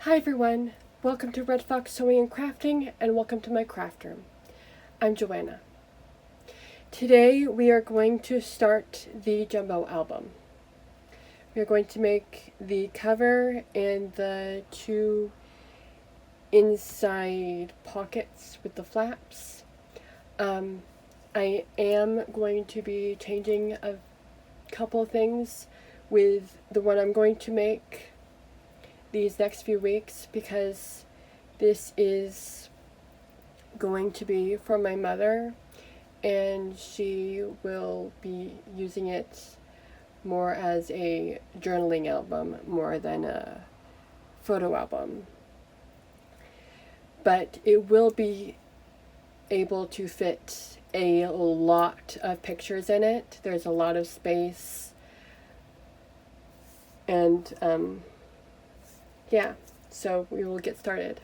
Hi everyone, welcome to Red Fox Sewing and Crafting, and welcome to my craft room. I'm Joanna. Today we are going to start the jumbo album. We are going to make the cover and the two inside pockets with the flaps. I am going to be changing a couple things with the one I'm going to make these next few weeks, because this is going to be for my mother and she will be using it more as a journaling album more than a photo album. But it will be able to fit a lot of pictures in it. There's a lot of space, and yeah, so we will get started.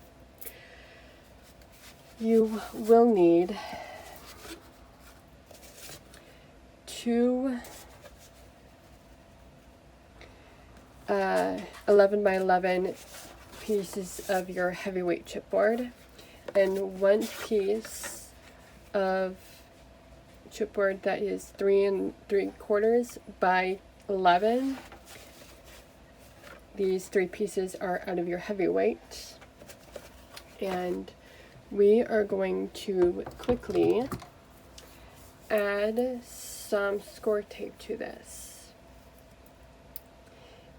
You will need two 11 by 11 pieces of your heavyweight chipboard and one piece of chipboard that is 3 3/4 by 11. These 3 pieces are out of your heavyweight, and we are going to quickly add some score tape to this.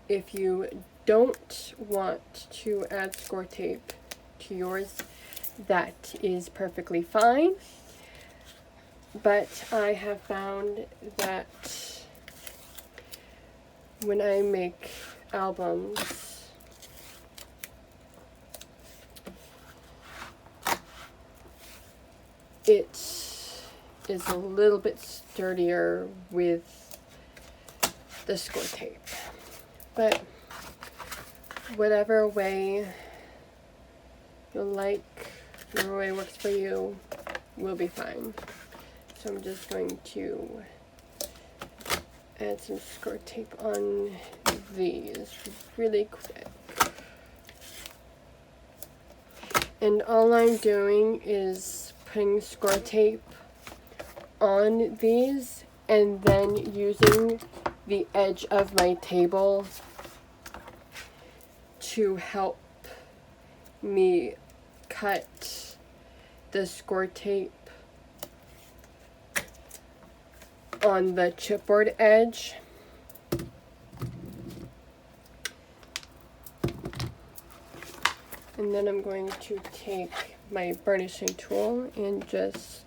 If you don't want to add score tape to yours, that is perfectly fine, but I have found that when I make albums, it is a little bit sturdier with the score tape, but whatever way you like, whatever way works for you, will be fine. So I'm just going to add some score tape on these really quick. And all I'm doing is putting score tape on these and then using the edge of my table to help me cut the score tape on the chipboard edge. And then I'm going to take my burnishing tool and just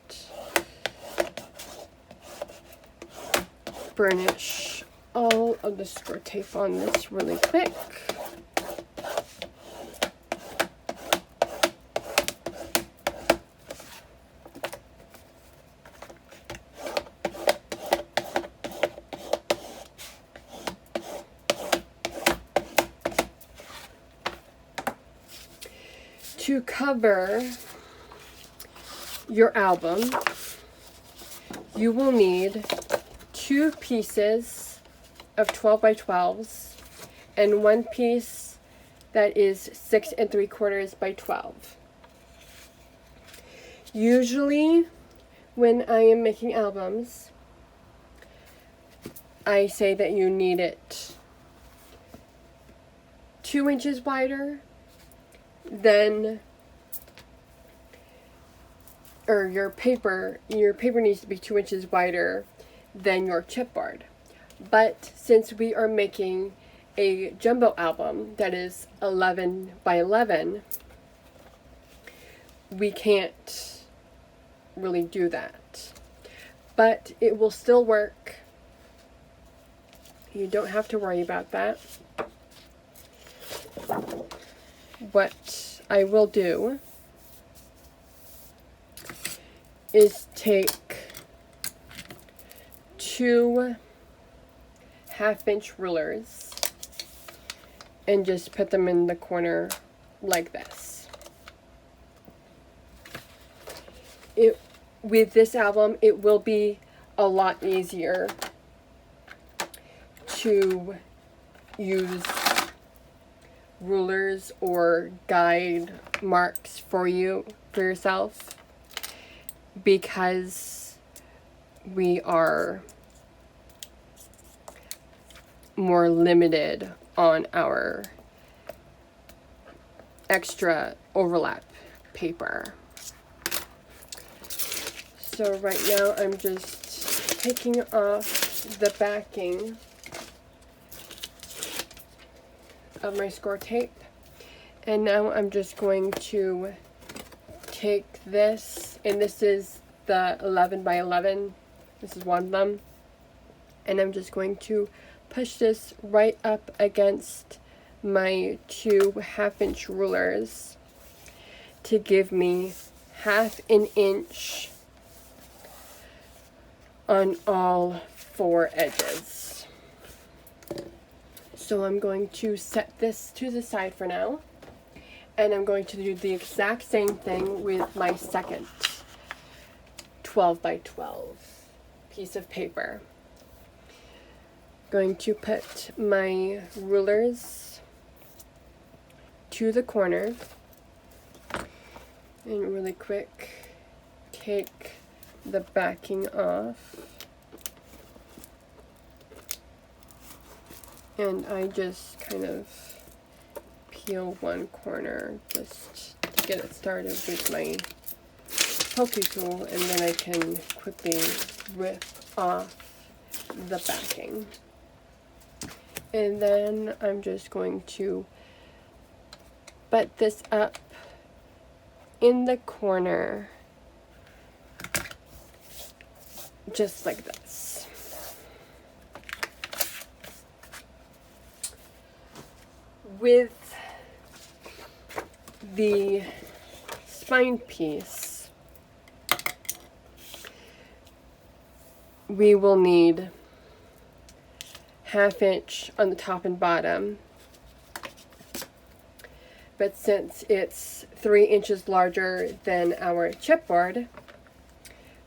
burnish all of the score tape on this really quick. To cover your album, you will need 2 pieces of 12 by 12s and 1 piece that is 6 3/4 by 12. Usually, when I am making albums, I say that you need it 2 inches wider than, or your paper needs to be 2 inches wider than your chipboard. But since we are making a jumbo album that is 11 by 11, we can't really do that. But it will still work. You don't have to worry about that. What I will do is take 2 1/2-inch rulers and just put them in the corner like this. With this album, it will be a lot easier to use rulers or guide marks for yourself, because we are more limited on our extra overlap paper. So right now I'm just taking off the backing of my score tape, and now I'm just going to take this, and this is the 11 by 11, this is one of them, and I'm just going to push this right up against my 2 1/2-inch rulers to give me 1/2 inch on all 4 edges. So I'm going to set this to the side for now, and I'm going to do the exact same thing with my second 12 by 12 piece of paper. Going to put my rulers to the corner and really quick take the backing off, and I just kind of peel one corner just to get it started with my pokey tool, and then I can quickly rip off the backing. And then I'm just going to butt this up in the corner just like this. With the spine piece, we will need 1/2 inch on the top and bottom, but since it's 3 inches larger than our chipboard,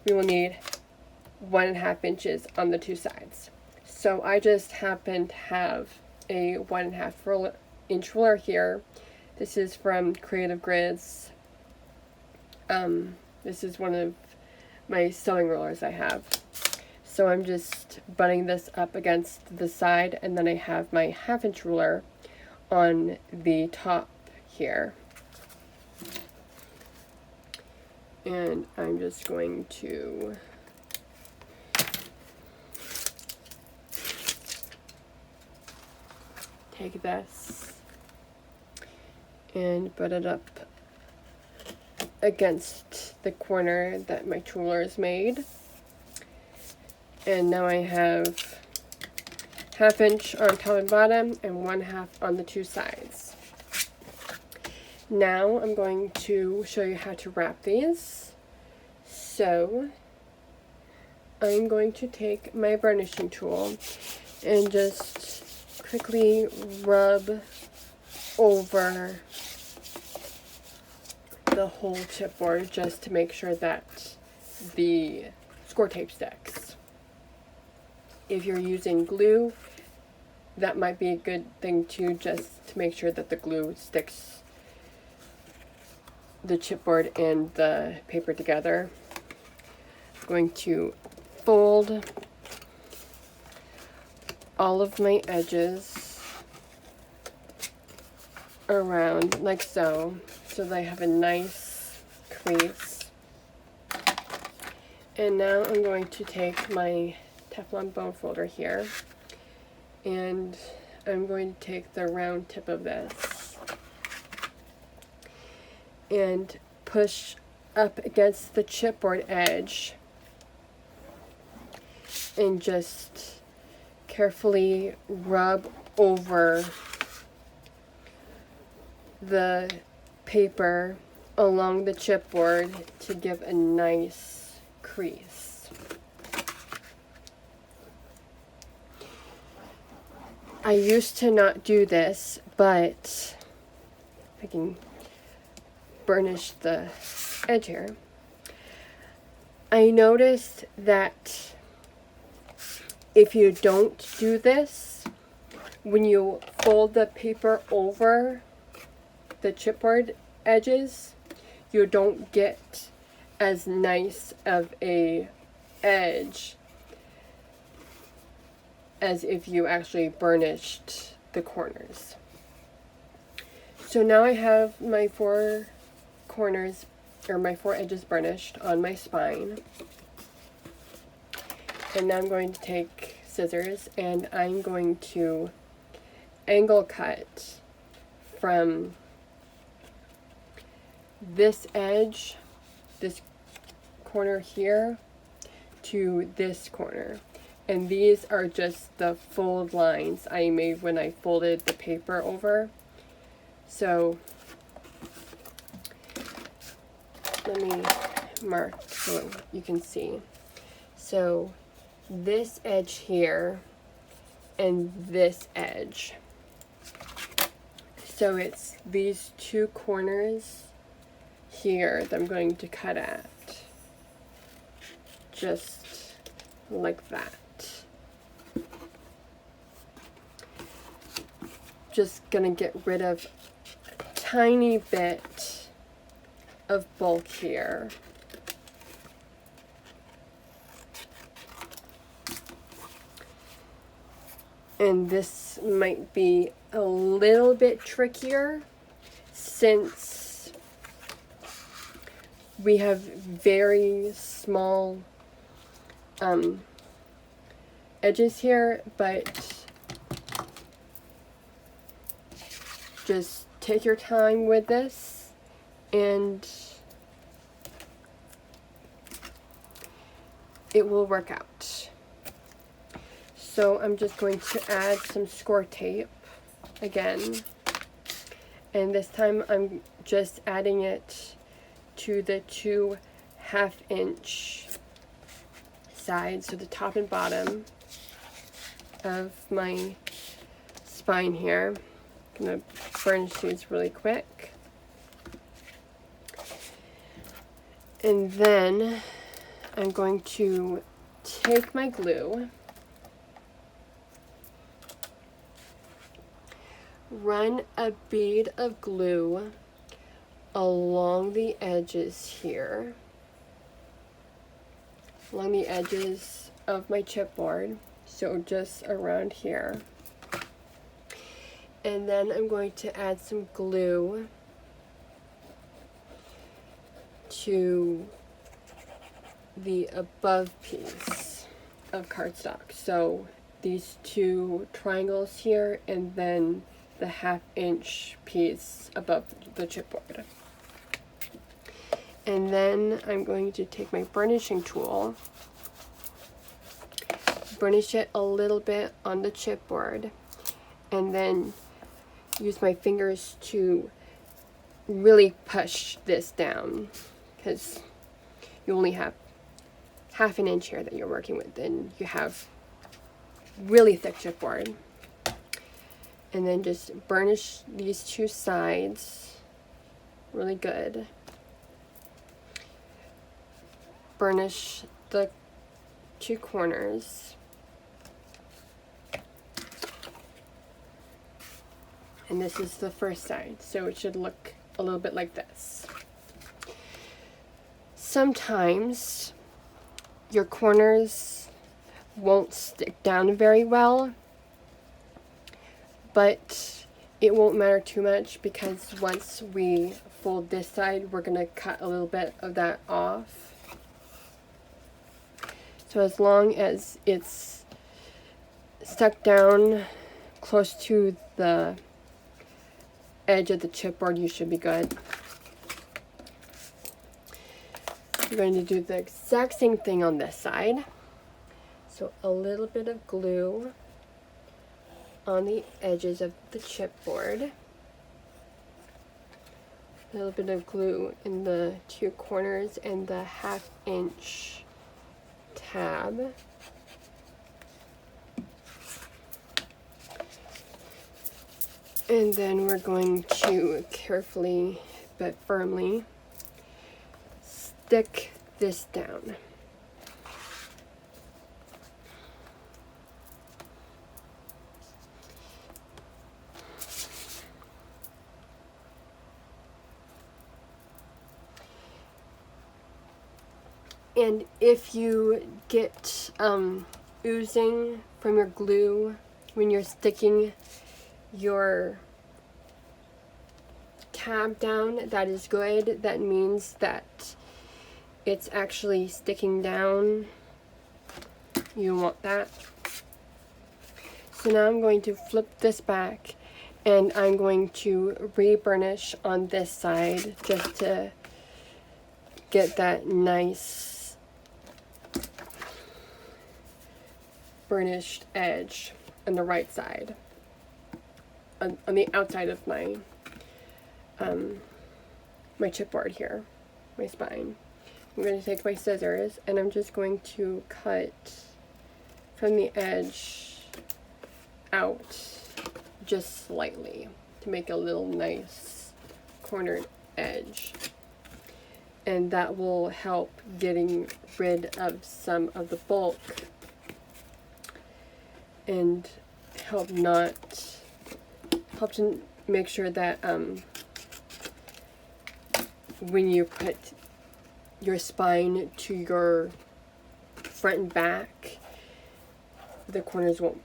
we will need 1.5 inches on the 2 sides. So I just happen to have a 1.5 inch ruler here. This is from Creative Grids. This is one of my sewing rulers I have. So I'm just butting this up against the side, and then I have my 1/2 inch ruler on the top here. And I'm just going to take this and put it up against the corner that my ruler is made. And now I have 1/2 inch on top and bottom and 1/2 on the 2 sides. Now I'm going to show you how to wrap these. So I'm going to take my burnishing tool and just quickly rub over the whole chipboard just to make sure that the score tape sticks. If you're using glue, that might be a good thing too, just to make sure that the glue sticks the chipboard and the paper together. I'm going to fold all of my edges around like so that I have a nice crease. And now I'm going to take my Teflon bone folder here, and I'm going to take the round tip of this and push up against the chipboard edge and just carefully rub over the paper along the chipboard to give a nice crease. I used to not do this, but I can burnish the edge here. I noticed that if you don't do this, when you fold the paper over the chipboard edges, you don't get as nice of a edge as if you actually burnished the corners. So now I have my 4 corners, or my 4 edges burnished on my spine. And now I'm going to take scissors and I'm going to angle cut from this edge, this corner here, to this corner. And these are just the fold lines I made when I folded the paper over. So let me mark so you can see. So this edge here and this edge. So it's these 2 corners here that I'm going to cut at. Just like that. Just gonna get rid of a tiny bit of bulk here. And this might be a little bit trickier since we have very small edges here, but just take your time with this and it will work out. So I'm just going to add some score tape again, and this time I'm just adding it to the 2 1/2-inch sides, so the top and bottom of my spine here. I'm gonna burnish these really quick. And then I'm going to take my glue, run a bead of glue along the edges here, along the edges of my chipboard, so just around here. And then I'm going to add some glue to the above piece of cardstock. So these 2 triangles here, and then the 1/2-inch piece above the chipboard. And then I'm going to take my burnishing tool, burnish it a little bit on the chipboard, and then use my fingers to really push this down, because you only have 1/2 inch here that you're working with, and you have really thick chipboard. And then just burnish these 2 sides really good. Burnish the 2 corners. And this is the first side, so it should look a little bit like this. Sometimes your corners won't stick down very well, but it won't matter too much, because once we fold this side, we're going to cut a little bit of that off. So as long as it's stuck down close to the edge of the chipboard, you should be good. We're going to do the exact same thing on this side. So a little bit of glue on the edges of the chipboard. A little bit of glue in the 2 corners and the 1/2-inch tab. And then we're going to carefully but firmly stick this down. And if you get oozing from your glue when you're sticking your tab down, that is good. That means that it's actually sticking down. You want that. So now I'm going to flip this back and I'm going to re-burnish on this side just to get that nice burnished edge on the right side, on the outside of my my chipboard here, my spine. I'm going to take my scissors and I'm just going to cut from the edge out just slightly to make a little nice cornered edge. And that will help getting rid of some of the bulk and help to make sure that when you put your spine to your front and back, the corners won't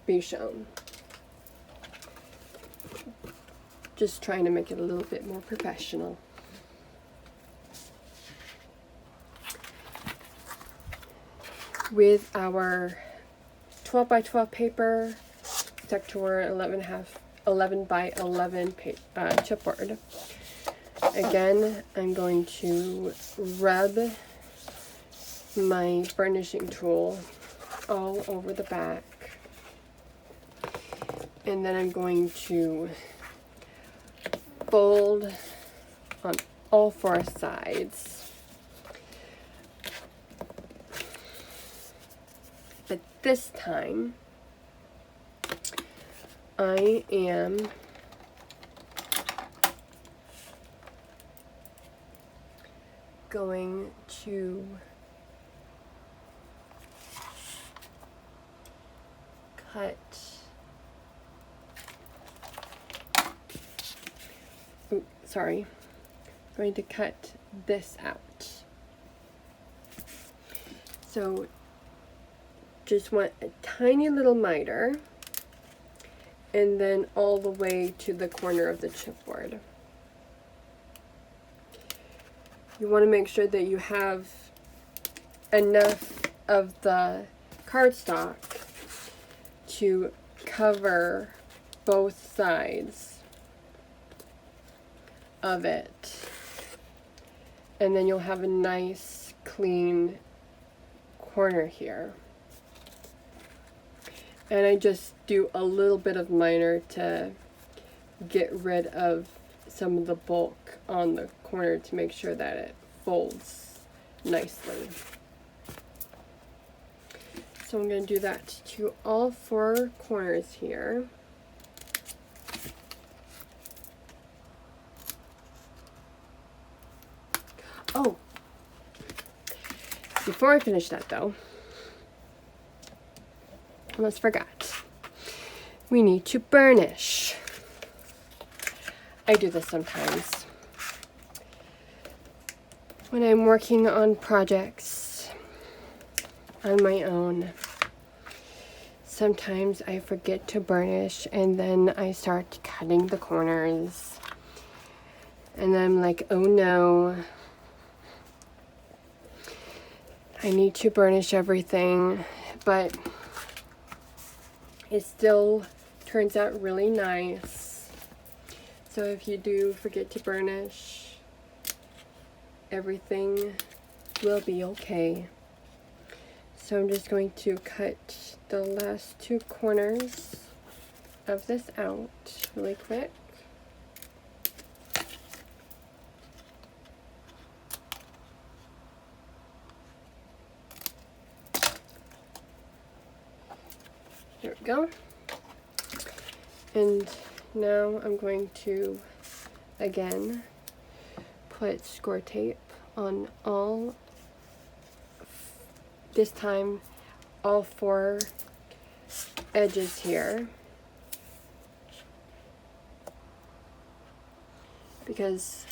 be shown. Just trying to make it a little bit more professional. With our 12 by 12 paper stuck to our 11 by 11 chipboard. Again, I'm going to rub my burnishing tool all over the back, and then I'm going to fold on all four sides. But this time, I am going to cut, going to cut this out. So just want a tiny little miter, and then all the way to the corner of the chipboard. You want to make sure that you have enough of the cardstock to cover both sides of it, and then you'll have a nice clean corner here. And I just do a little bit of miter to get rid of some of the bulk on the corner to make sure that it folds nicely. So I'm going to do that to all four corners here. Oh, before I finish that though, almost forgot. We need to burnish. I do this sometimes when I'm working on projects on my own. Sometimes I forget to burnish and then I start cutting the corners. And then I'm like, oh no, I need to burnish everything. But it still turns out really nice. So if you do forget to burnish, everything will be okay. So I'm just going to cut the last two corners of this out really quick. There we go. And now I'm going to, again, put score tape on all, this time, all four edges here. Because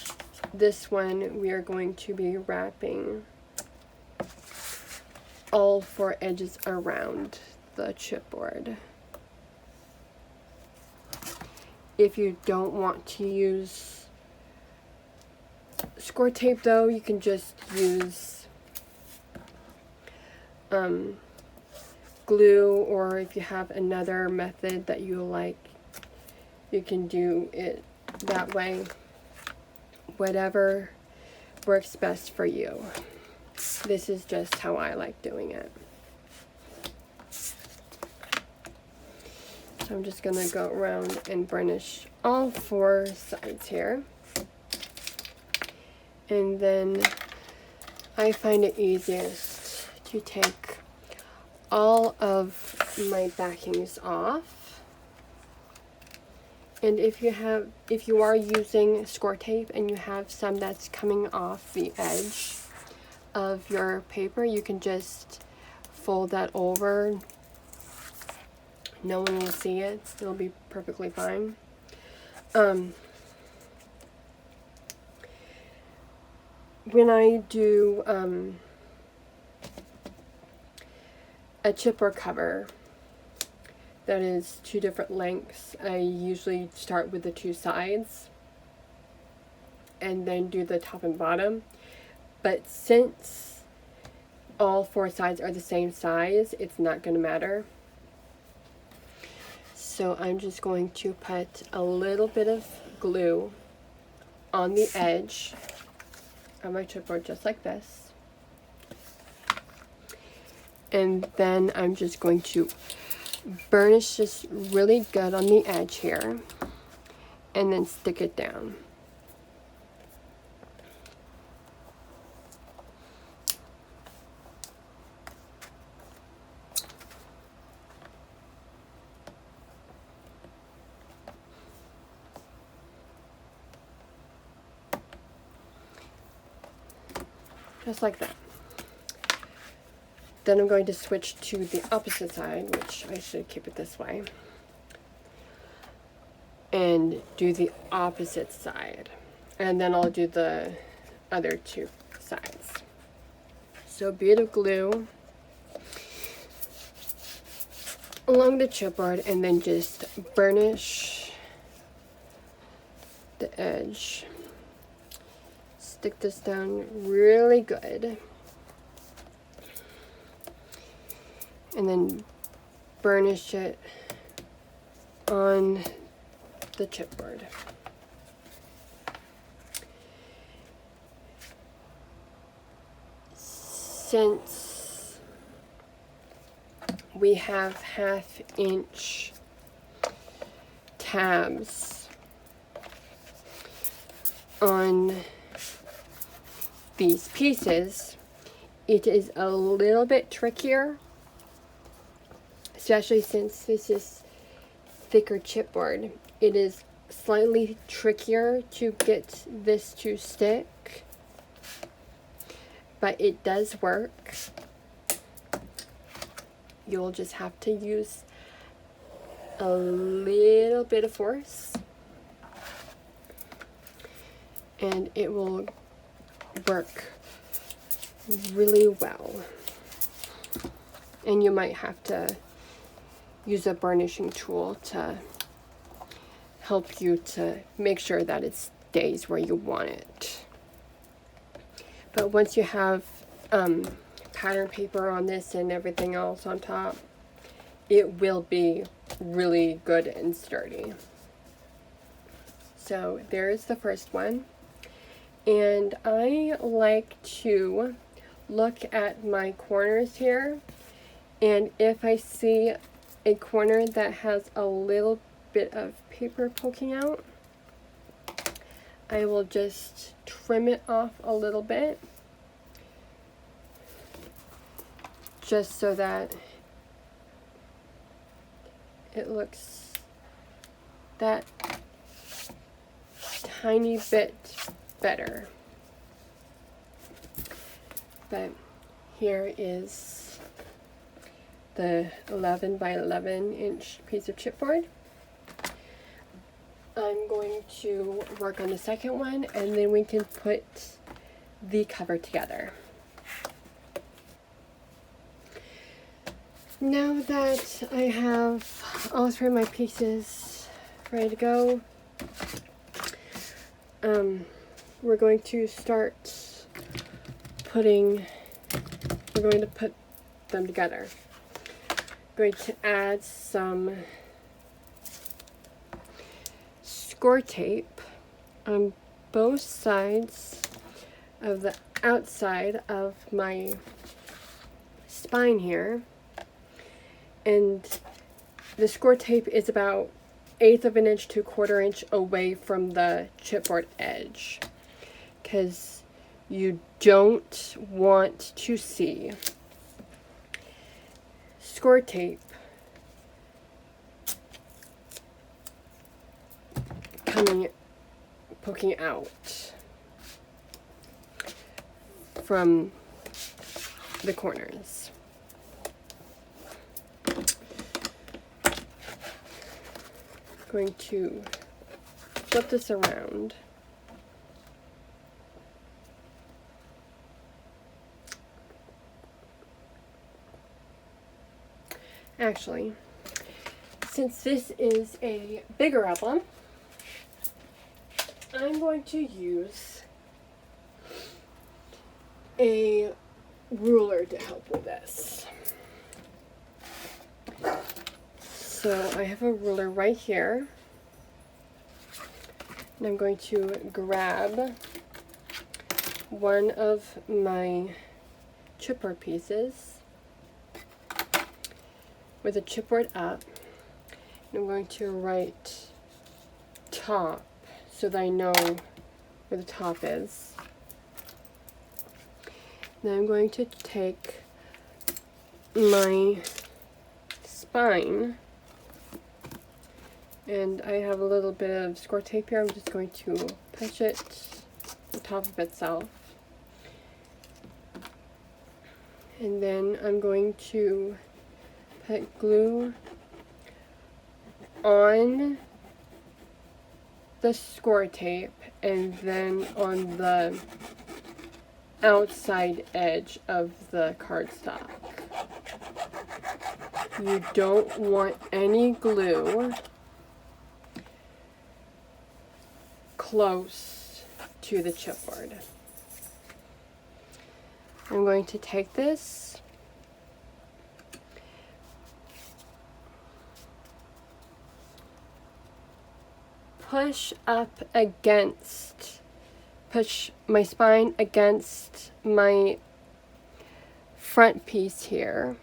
this one we are going to be wrapping all 4 edges around the chipboard. If you don't want to use score tape though, you can just use glue, or if you have another method that you like, you can do it that way. Whatever works best for you. This is just how I like doing it. So I'm just gonna go around and burnish all 4 sides here. And then I find it easiest to take all of my backings off. And if you are using score tape and you have some that's coming off the edge of your paper, you can just fold that over. No one will see it. It'll be perfectly fine. When I do a chipboard cover that is 2 different lengths, I usually start with the 2 sides and then do the top and bottom. But since all 4 sides are the same size, it's not going to matter. So I'm just going to put a little bit of glue on the edge of my chipboard, just like this. And then I'm just going to burnish this really good on the edge here and then stick it down. Just like that. Then I'm going to switch to the opposite side, which I should keep it this way, and do the opposite side. And then I'll do the other 2 sides. So a bit of glue along the chipboard and then just burnish the edge. Stick this down really good. And then burnish it on the chipboard. Since we have 1/2 inch tabs on these pieces, it is a little bit trickier, especially since this is thicker chipboard. It is slightly trickier to get this to stick, but it does work. You'll just have to use a little bit of force and it will work really well. And you might have to use a burnishing tool to help you to make sure that it stays where you want it. But once you have pattern paper on this and everything else on top, it will be really good and sturdy. So there's the first one. And I like to look at my corners here, and if I see a corner that has a little bit of paper poking out, I will just trim it off a little bit, just so that it looks that tiny bit better. But here is the 11 by 11 inch piece of chipboard. I I'm going to work on the second one, and then we can put the cover together. Now that I have all three of my pieces ready to go, we're going to put them together. Going to add some score tape on both sides of the outside of my spine here, and the score tape is about 1/8 of an inch to 1/4 inch away from the chipboard edge, because you don't want to see score tape poking out from the corners. Going to flip this around. Actually, since this is a bigger album, I'm going to use a ruler to help with this. So I have a ruler right here, and I'm going to grab one of my chipboard pieces with a chipboard up, and I'm going to write top so that I know where the top is. Then I'm going to take my spine, and I have a little bit of score tape here. I'm just going to push it on top of itself, and then I'm going to put glue on the score tape and then on the outside edge of the cardstock. You don't want any glue close to the chipboard. I'm going to take this push my spine against my front piece here,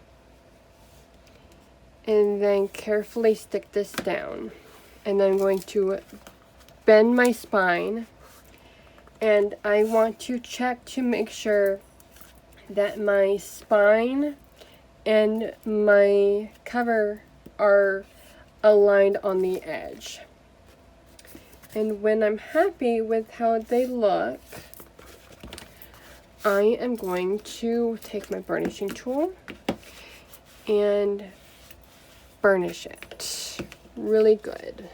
and then carefully stick this down. And then I'm going to bend my spine, and I want to check to make sure that my spine and my cover are aligned on the edge. And when I'm happy with how they look, I am going to take my burnishing tool and burnish it really good.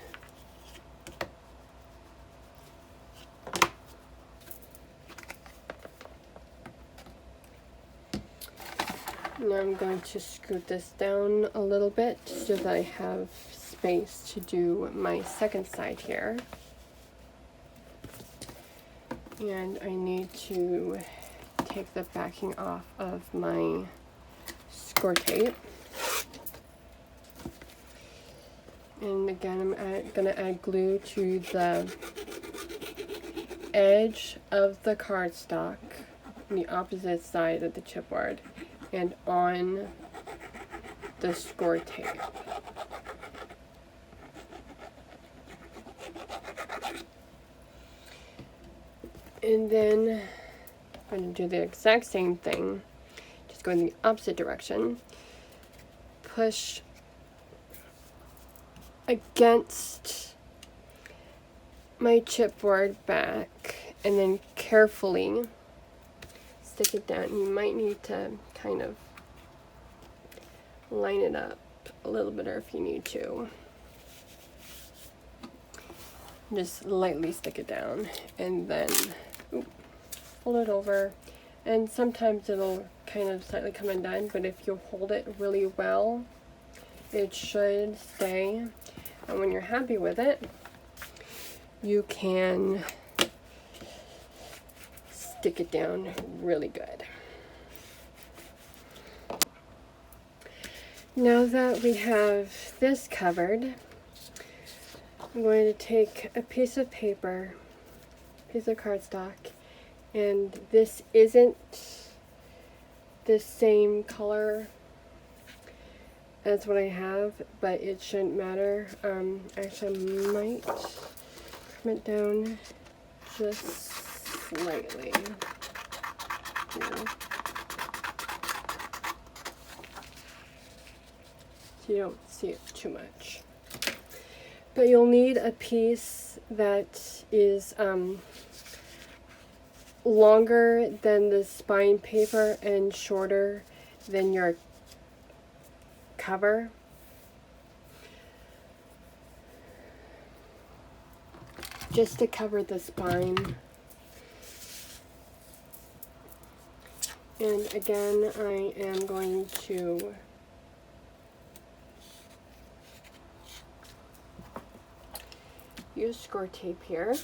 Now I'm going to scoot this down a little bit so that I have space to do my second side here. And I need to take the backing off of my score tape. And again, I'm going to add glue to the edge of the cardstock on the opposite side of the chipboard and on the score tape. And then I'm going to do the exact same thing, just go in the opposite direction. Push against my chipboard back and then carefully stick it down. You might need to kind of line it up a little bit, or if you need to. Just lightly stick it down and then fold it over. And sometimes it'll kind of slightly come undone, but if you hold it really well, it should stay. And when you're happy with it, you can stick it down really good. Now that we have this covered, I'm going to take a piece of paper, piece of cardstock, and this isn't the same color as what I have, but it shouldn't matter. Actually, I might trim it down just slightly here, so you don't see it too much. But you'll need a piece that is longer than the spine paper and shorter than your cover. Just to cover the spine. And again, I am going to use score tape here.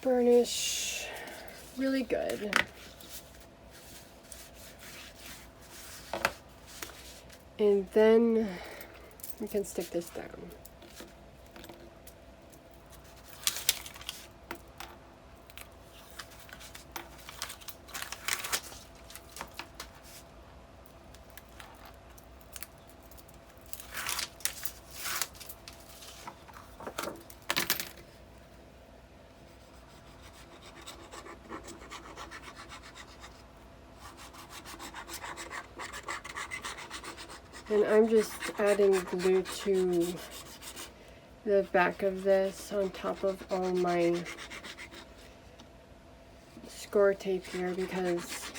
Burnish really good. And then we can stick this down. And I'm just adding glue to the back of this on top of all my score tape here, because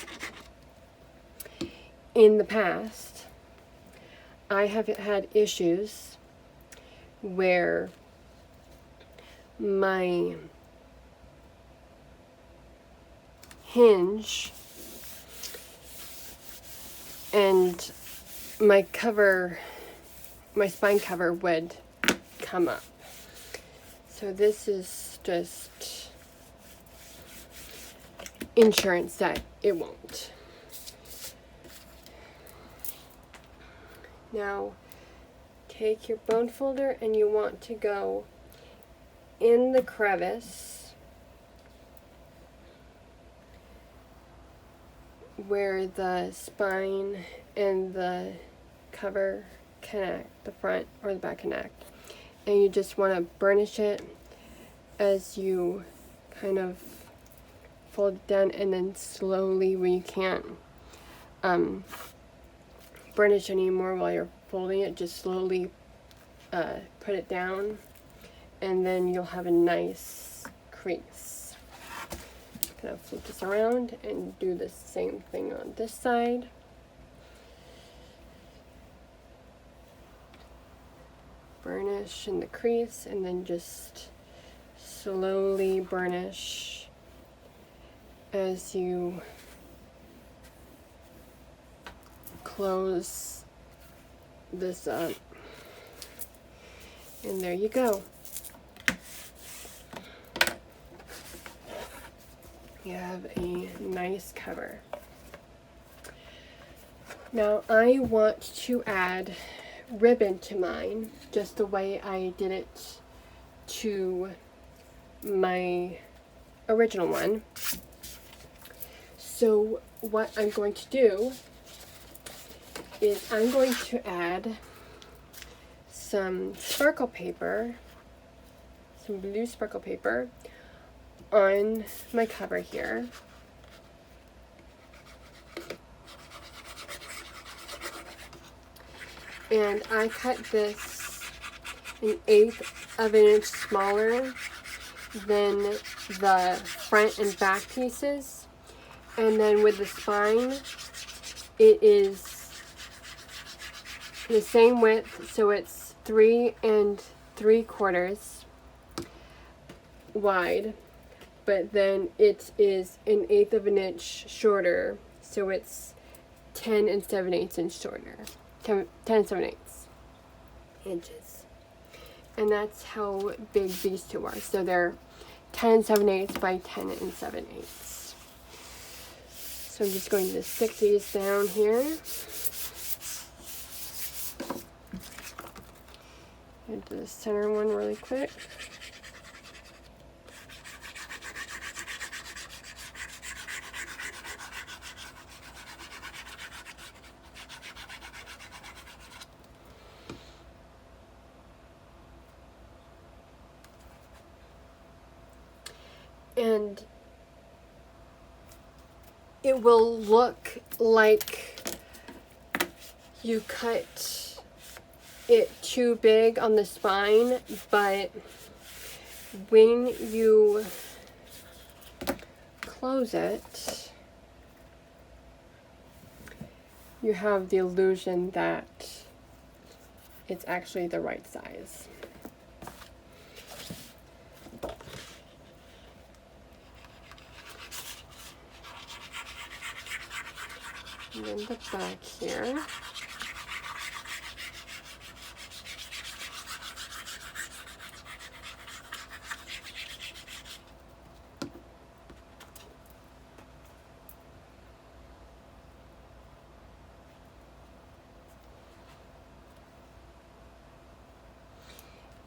in the past I have had issues where my hinge and my cover, my spine cover would come up. So this is just insurance that it won't. Now take your bone folder and you want to go in the crevice where the spine and the cover connect, the front or the back connect, and you just want to burnish it as you kind of fold it down, and then slowly, when you can't burnish anymore while you're folding it, just slowly put it down, and then you'll have a nice crease. Kind of flip this around and do the same thing on this side. Burnish in the crease and then just slowly burnish as you close this up. And there you go. You have a nice cover. Now I want to add ribbon to mine, just the way I did it to my original one. So what I'm going to do is I'm going to add some sparkle paper, some blue sparkle paper on my cover here. And I cut this an 1/8 of an inch smaller than the front and back pieces. And then with the spine, it is the same width, so it's 3 3/4 wide, but then it is an 1/8 of an inch shorter, so it's 10 7/8 inch shorter. 10 7/8 inches. And that's how big these two are. So they're 10 7/8 by 10 7/8. So I'm just going to stick these down here. Into the center one really quick. And it will look like you cut it too big on the spine, but when you close it, you have the illusion that it's actually the right size. And then the back here.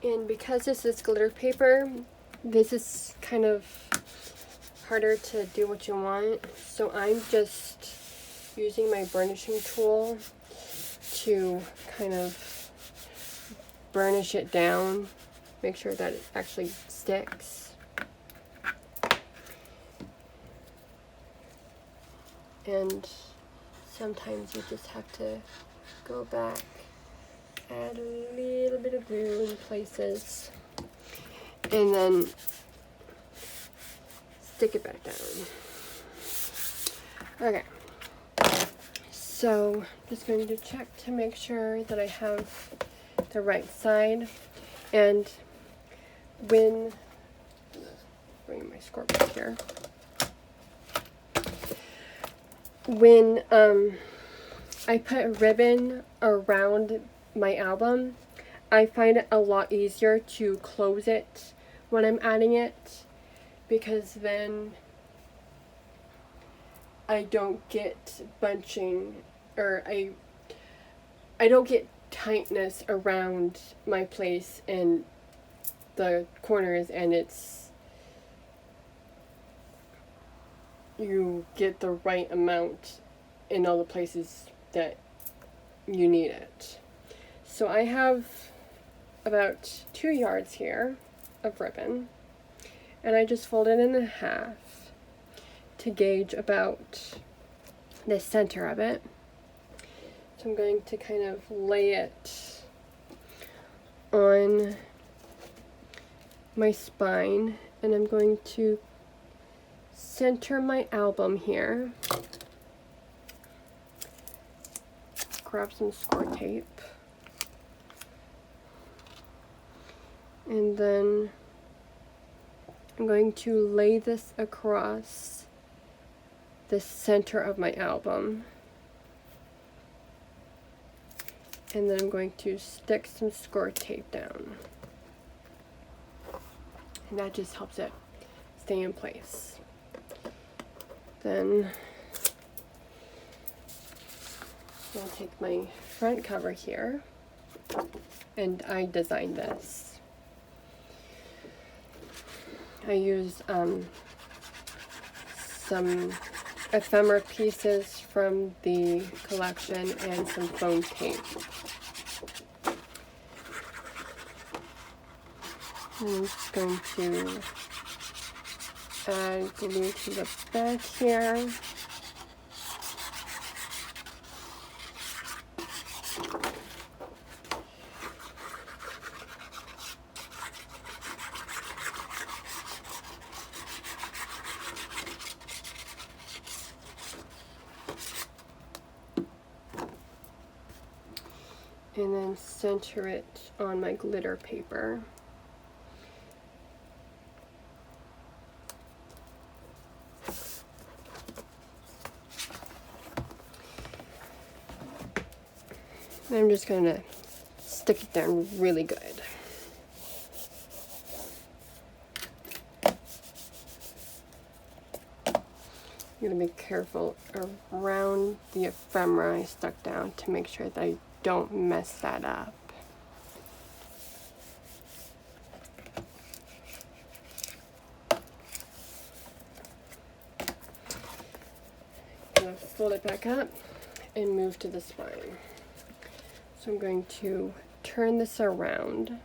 And because this is glitter paper, this is kind of harder to do what you want. So I'm just using my burnishing tool to kind of burnish it down, make sure that it actually sticks. And sometimes you just have to go back, add a little bit of glue in places, and then stick it back down. Okay. So, just going to check to make sure that I have the right side. And when, bring my score back here. When I put ribbon around my album, I find it a lot easier to close it when I'm adding it, because then I don't get bunching, or I don't get tightness around my place and the corners, and you get the right amount in all the places that you need it. So I have about 2 yards here of ribbon, and I just fold it in half to gauge about the center of it. So I'm going to kind of lay it on my spine, and I'm going to center my album here. Grab some score tape, and then I'm going to lay this across the center of my album, and then I'm going to stick some score tape down, and that just helps it stay in place. Then I'll take my front cover here, and I designed this. I use some ephemera pieces from the collection and some foam tape. I'm just going to add glue to the back here. And then center it on my glitter paper. I'm just going to stick it down really good. I'm going to be careful around the ephemera I stuck down to make sure that I don't mess that up. I'm going to fold it back up and move to the spine. So I'm going to turn this around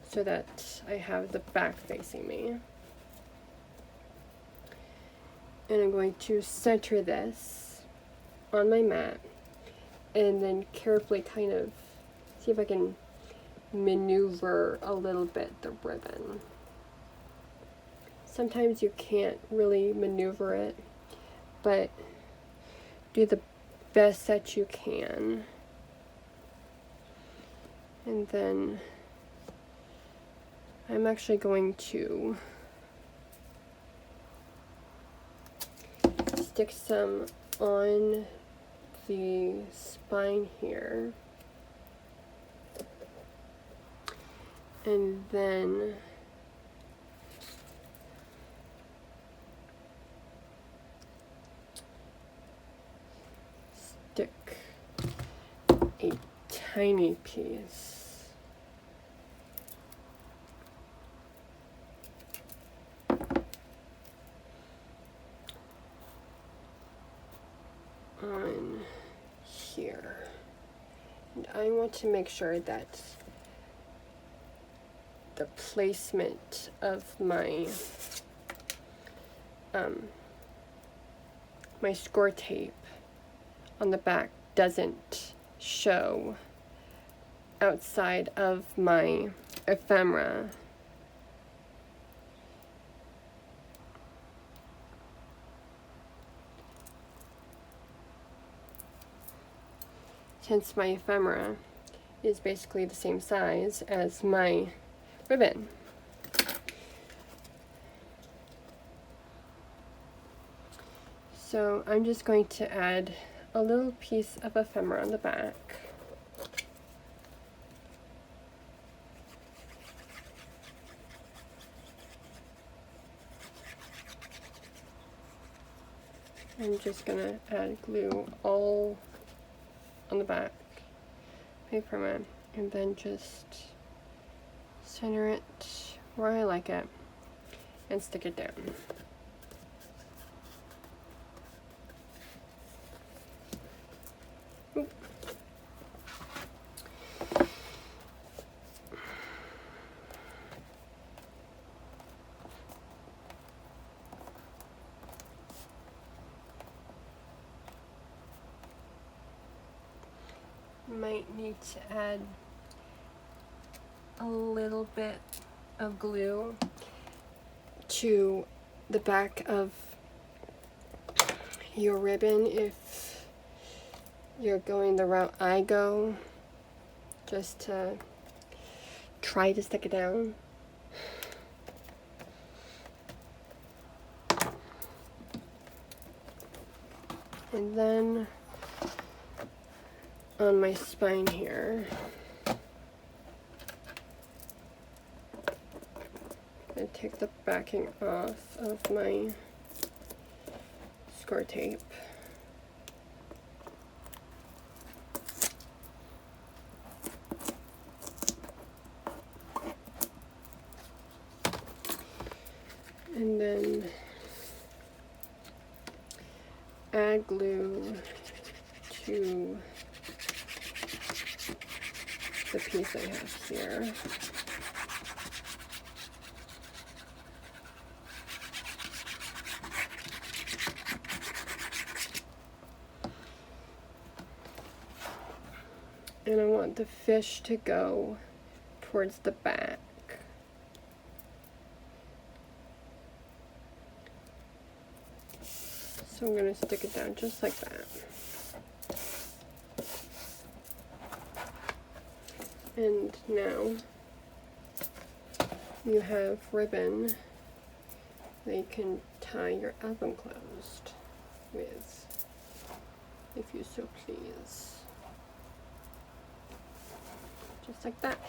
so that I have the back facing me. And I'm going to center this on my mat and then carefully kind of see if I can maneuver a little bit the ribbon. Sometimes you can't really maneuver it, but do the best that you can. And then I'm actually going to stick some on the spine here, and then stick a tiny piece on here. And I want to make sure that the placement of my my score tape on the back doesn't show outside of my ephemera. Since my ephemera is basically the same size as my ribbon. So I'm just going to add a little piece of ephemera on the back. I'm just going to add glue all on the back paper, and then just center it where I like it and stick it down. Oop. Might need to add a little bit of glue to the back of your ribbon if you're going the route I go, just to try to stick it down. And then on my spine here, I take the backing off of my score tape. And then add glue to the piece I have here. And I want the fish to go towards the back. So I'm going to stick it down just like that. And now you have ribbon that you can tie your album closed with, if you so please. Just like that.